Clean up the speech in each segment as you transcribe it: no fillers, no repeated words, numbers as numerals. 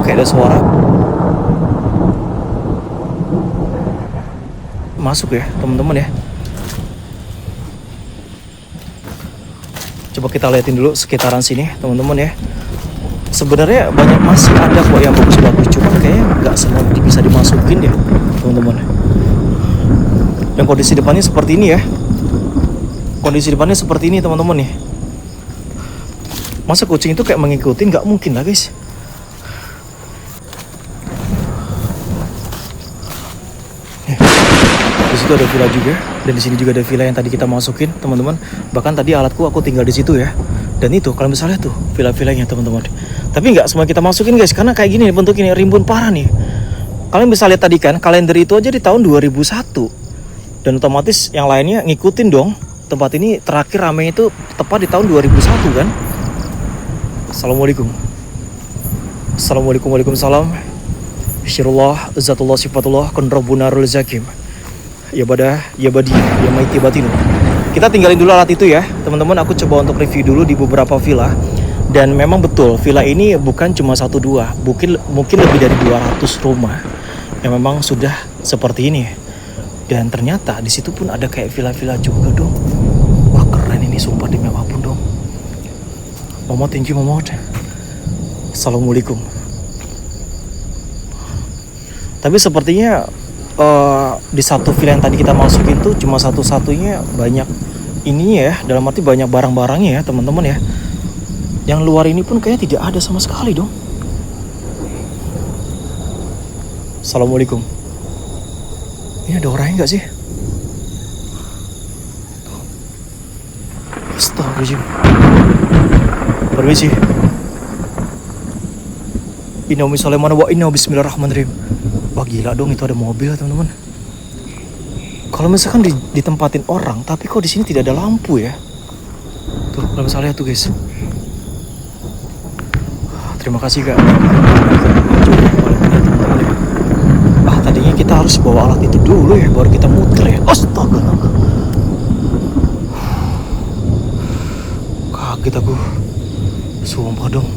kayak ada suara masuk ya teman-teman ya. Coba kita liatin dulu sekitaran sini teman-teman ya. Sebenarnya masih ada kok yang bagus-bagus, cuman kayaknya nggak semua bisa dimasukin ya teman-teman. Dan kondisi depannya seperti ini ya. Kondisi depannya seperti ini teman-teman nih. Masa kucing itu kayak mengikuti? Nggak mungkin lah guys. Di situ ada villa juga, dan di sini juga ada villa yang tadi kita masukin teman-teman. Bahkan tadi alatku aku tinggal di situ ya. Dan itu kalian bisa lihat tuh villa-villanya teman-teman. Tapi nggak semua kita masukin guys, karena kayak gini bentuknya rimbun parah nih. Kalian bisa lihat tadi kan kalender itu aja di tahun 2001. Dan otomatis yang lainnya ngikutin dong. Tempat ini terakhir ramai itu tepat di tahun 2001 kan. Assalamualaikum. Assalamualaikum, waalaikumsalam. Syirullah, zatullah, sifatullah, konrobunarul zakim. Ya badah, ya badi, ya maiti batinu. Kita tinggalin dulu alat itu ya teman-teman. Aku coba untuk review dulu di beberapa villa. Dan memang betul, villa ini bukan cuma 1-2, mungkin lebih dari 200 rumah yang memang sudah seperti ini. Dan ternyata di situ pun ada kayak villa-villa juga dong. Wah keren ini sumpah demi apapun dong. Momot, thank you Momot. Assalamualaikum. Tapi sepertinya di satu villa yang tadi kita masukin tuh cuma satu-satunya banyak ininya ya, dalam arti banyak barang-barangnya ya teman-teman ya. Yang luar ini pun kayaknya tidak ada sama sekali dong. Assalamualaikum. Ini ada orangnya nggak sih? Astagfirullahaladzim. Permisi. Inna Sulaiman wa inna bismillahirrahmanirrahim. Wah gila dong, itu ada mobil teman-teman. Kalau misalkan ditempatin orang, tapi kok di sini tidak ada lampu ya? Tuh, kalau misalnya lihat tuh guys. Terima kasih kak. Tadinya kita harus bawa alat itu dulu ya, baru kita muter ya. Astaga. Kaget aku. Sumpah dong.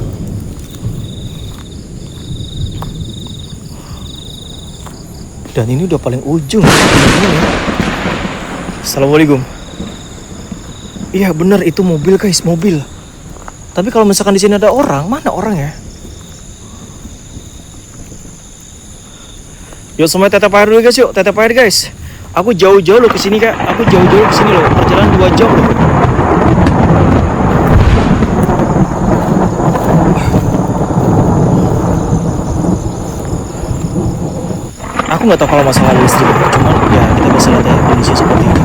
Dan ini udah paling ujung. Assalamualaikum. Iya bener itu mobil guys, mobil. Tapi kalau misalkan di sini ada orang, mana orang ya? Yuk semuanya tetep air dulu guys, yuk tetep air guys. Aku jauh-jauh loh kesini kak, aku jauh-jauh kesini loh, perjalanan 2 jam loh. Aku nggak tahu kalau masalah listrik, cuman ya kita bisa lihat ya kondisi seperti ini.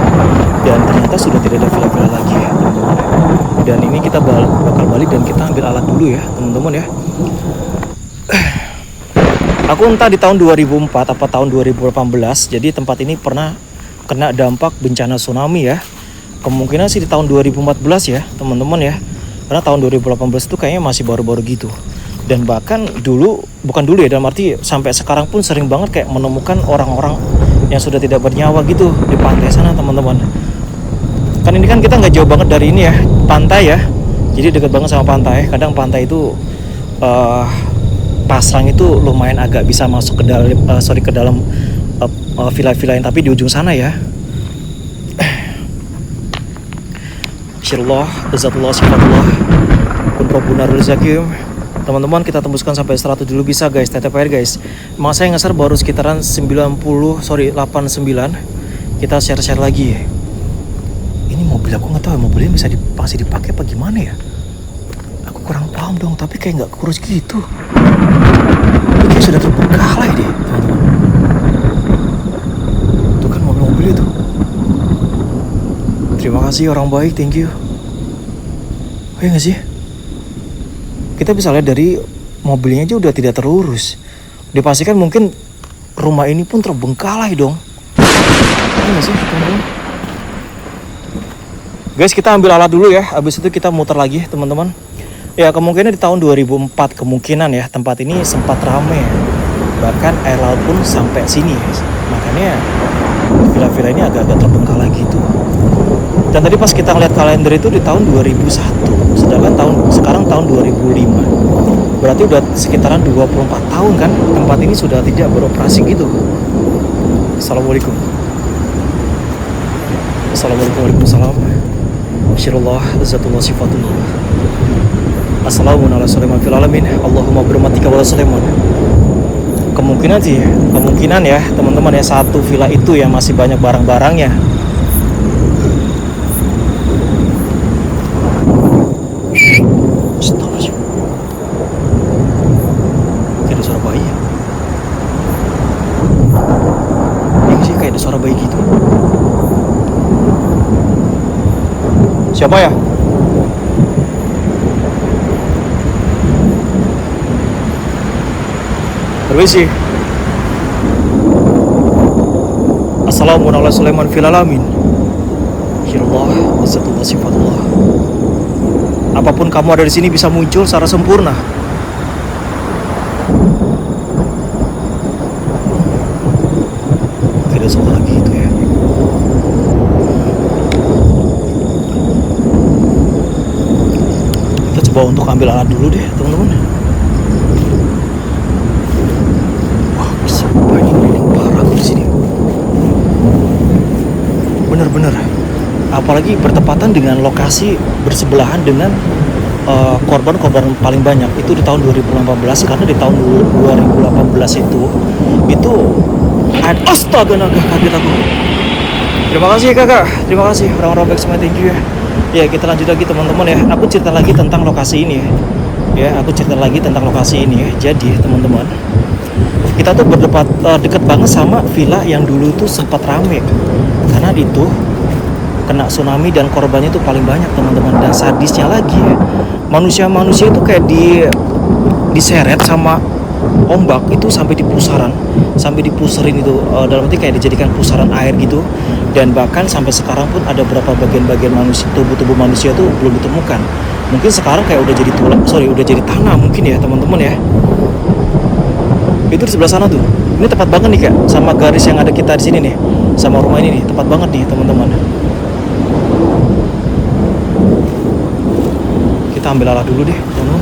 Dan ternyata sudah tidak ada villa-villa lagi ya teman-teman. Dan ini kita bakal balik dan kita ambil alat dulu ya teman-teman ya. Aku entah di tahun 2004 apa tahun 2018, jadi tempat ini pernah kena dampak bencana tsunami ya. Kemungkinan sih di tahun 2014 ya teman-teman ya. Karena tahun 2018 itu kayaknya masih baru-baru gitu. Dan bahkan dulu, bukan dulu ya, dalam arti sampai sekarang pun sering banget kayak menemukan orang-orang yang sudah tidak bernyawa gitu di pantai sana teman-teman. Kan ini kan kita nggak jauh banget dari ini ya, pantai ya. Jadi dekat banget sama pantai. Kadang pantai itu pasang itu lumayan agak bisa masuk ke dalam villa-villa yang tapi di ujung sana ya. Syirullah, azatullah, sifatullah, kunrobunarul zakim. Teman-teman kita tembuskan sampai 100 dulu bisa guys, tetep air guys. Emang saya ngeser baru sekitaran 89. Kita share-share lagi. Ini mobil aku nggak tahu mobilnya masih dipakai apa gimana ya. Aku kurang paham dong, tapi kayak nggak kurus gitu. Ini kayak sudah terbengkalai deh teman-teman. Tuh kan mobil itu. Terima kasih orang baik, thank you. Oh iya nggak sih? Kita bisa lihat dari mobilnya aja udah tidak terurus. Dipastikan mungkin rumah ini pun terbengkalai dong. Iya sih, teman-teman. Guys, kita ambil alat dulu ya. Habis itu kita muter lagi, teman-teman. Ya, kemungkinan di tahun 2004 kemungkinan ya tempat ini sempat ramai. Bahkan air laut pun sampai sini. Makanya villa-villa ini agak-agak terbengkalai gitu. Dan tadi pas kita ngeliat kalender itu di tahun 2001, sedangkan sekarang tahun 2005. Berarti udah sekitaran 24 tahun kan tempat ini sudah tidak beroperasi gitu. Assalamualaikum. Assalamualaikum. Waalaikumsalam. Syirullah Zatullah Sifatullah. Assalamualaikum warahmatullahi fil alamin. Allahumma birahmatika wala Sulaiman. Kemungkinan ya teman-teman ya, satu villa itu ya masih banyak barang-barangnya. Kayak ada suara bayi ya. Ini sih kayak ada suara bayi gitu. Siapa ya? Permisi. Assalamualaikum Sulaiman fil alamin. Syirullah Zatullah Sifatullah. Apapun kamu ada di sini bisa muncul secara sempurna. Tidak salah lagi itu ya. Kita coba untuk ambil alat dulu deh teman-teman. Wah, bisa banyak barang di sini. Bener-bener. Apalagi bertepatan dengan lokasi bersebelahan dengan korban-korban paling banyak itu di tahun 2018, karena di tahun 2018 itu astaga naga, kaget aku. Terima kasih kakak, terima kasih orang-orang baik semua, thank you ya. Ya kita lanjut lagi teman-teman ya. Aku cerita lagi tentang lokasi ini ya. Aku cerita lagi tentang lokasi ini ya. Jadi teman-teman, kita tuh dekat banget sama villa yang dulu tuh sempat rame, karena itu kena tsunami dan korbannya itu paling banyak teman-teman. Dan sadisnya lagi ya, manusia-manusia itu kayak diseret sama ombak itu sampai dipusarin itu, dalam arti kayak dijadikan pusaran air gitu. Dan bahkan sampai sekarang pun ada beberapa bagian-bagian manusia, tubuh manusia itu belum ditemukan. Mungkin sekarang kayak udah jadi tanah mungkin ya teman-teman ya. Itu di sebelah sana tuh. Ini tepat banget nih kak sama garis yang ada kita di sini nih, sama rumah ini nih, tepat banget nih teman-teman. Kita ambil alat dulu deh teman-teman.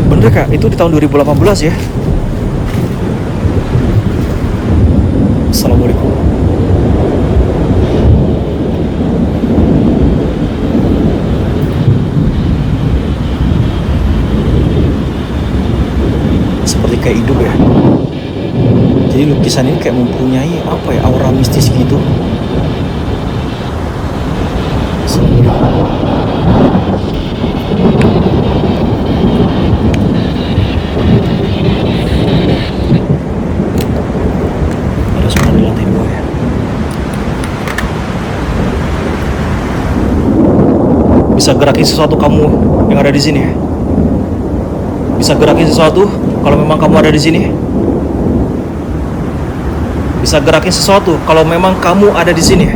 Bener kak, itu di tahun 2018 ya. Assalamualaikum. Seperti kayak hidup ya. Jadi lukisan ini kayak mempunyai apa ya, aura mistis gitu. Assalamualaikum. Ada suara di lantai 2 ya. Bisa gerakin sesuatu kamu yang ada di sini. Bisa gerakin sesuatu kalau memang kamu ada di sini. Bisa gerakin sesuatu kalau memang kamu ada di sini.